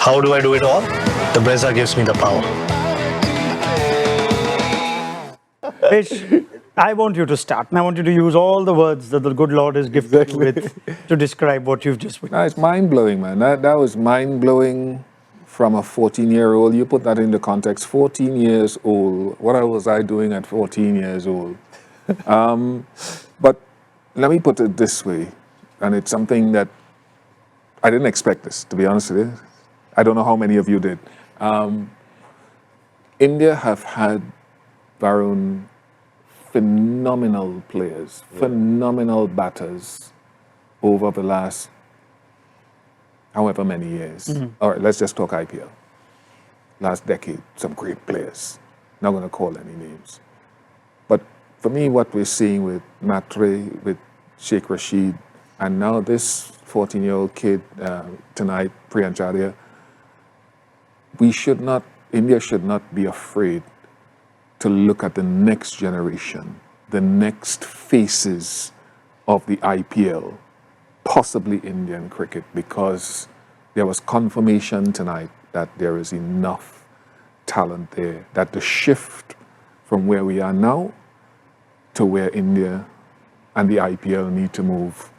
How do I do it all? The Brezza gives me the power. Fish, I want you to start. And I want you to use all the words that the good Lord has gifted you with to describe what you've just witnessed. No, it's mind-blowing, man. That was mind-blowing from a 14-year-old. You put that into context. 14 years old. What was I doing at 14 years old? But let me put it this way, and it's something that I didn't expect this, to be honest with you. I don't know how many of you did. India have had, Varun, phenomenal players, phenomenal batters over the last however many years. All right, let's just talk IPL. Last decade, some great players. Not going to call any names. But for me, what we're seeing with Matre, with Sheikh Rashid, and now this 14-year-old kid tonight, Priyancharia, India should not be afraid to look at the next generation, the next faces of the IPL, possibly Indian cricket, because there was confirmation tonight that there is enough talent there, that the shift from where we are now to where India and the IPL need to move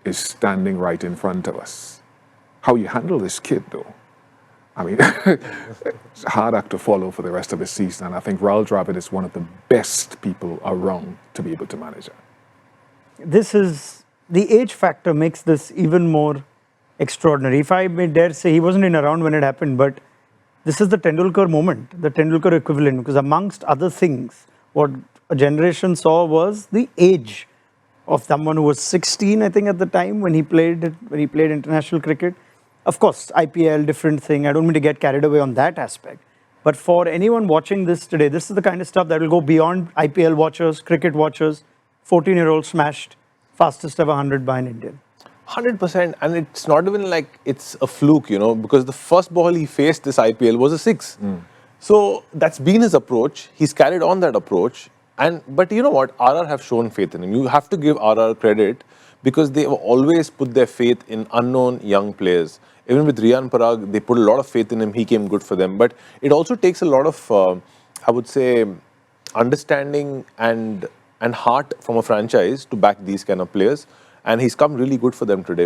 is standing right in front of us. How you handle this kid, though, I mean, it's a hard act to follow for the rest of the season, and I think Rahul Dravid is one of the best people around to be able to manage it. The age factor makes this even more extraordinary. If I may dare say, he wasn't in around when it happened, but this is the Tendulkar moment, the Tendulkar equivalent, because amongst other things, what a generation saw was the age of someone who was 16, I think, at the time when he played international cricket. Of course, IPL, different thing. I don't mean to get carried away on that aspect. But for anyone watching this today, this is the kind of stuff that will go beyond IPL watchers, cricket watchers. 14-year-old smashed fastest ever 100 by an Indian. 100%, and it's not even like it's a fluke, because the first ball he faced this IPL was a 6. So that's been his approach. He's carried on that approach. But you know what? RR have shown faith in him. You have to give RR credit because they have always put their faith in unknown young players. Even with Riyan Parag, they put a lot of faith in him. He came good for them. But it also takes a lot of, I would say, understanding and heart from a franchise to back these kind of players. And he's come really good for them today.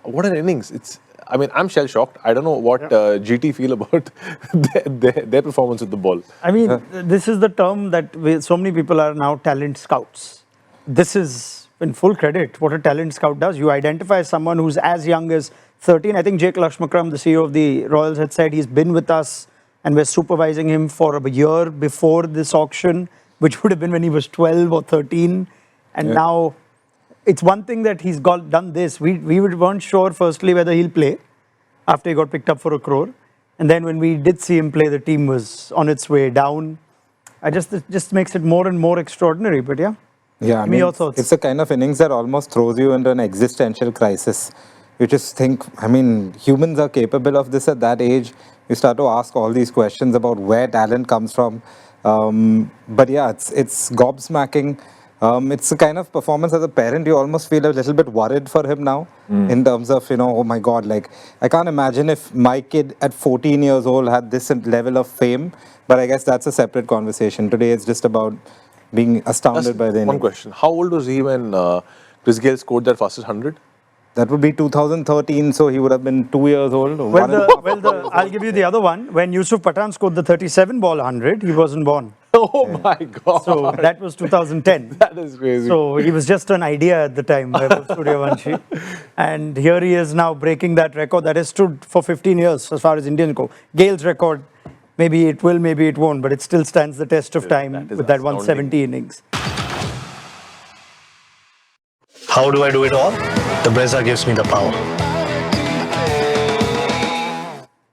What an innings. I'm shell-shocked. I don't know what GT feel about their performance with the ball. I mean, this is the term that so many people are now talent scouts. This is, in full credit, what a talent scout does. You identify someone who's as young as 13. I think Jake Lakshmakram, the CEO of the Royals, had said he's been with us and we're supervising him for a year before this auction, which would have been when he was 12 or 13. And now it's one thing that he's done this. We weren't sure, firstly, whether he'll play after he got picked up for 1 crore. And then when we did see him play, the team was on its way down. It just makes it more and more extraordinary. But yeah, I mean, your thoughts. It's a kind of innings that almost throws you into an existential crisis. You just think, humans are capable of this at that age. You start to ask all these questions about where talent comes from. But yeah, it's gobsmacking. It's a kind of performance as a parent, you almost feel a little bit worried for him now in terms of, oh my God, like I can't imagine if my kid at 14 years old had this level of fame, but I guess that's a separate conversation. Today it's just about being astounded by the innings. One question. How old was he when Chris Gayle scored that fastest 100? That would be 2013, so he would have been 2 years old. I'll give you the other one. When Yusuf Pathan scored the 37 ball 100, he wasn't born. Oh my God. So that was 2010. That is crazy. So he was just an idea at the time, Suryavanshi. And here he is now breaking that record that has stood for 15 years as far as Indians go. Gale's record, maybe it will, maybe it won't, but it still stands the test of time with that 170 innings. How do I do it all? The Brezza gives me the power.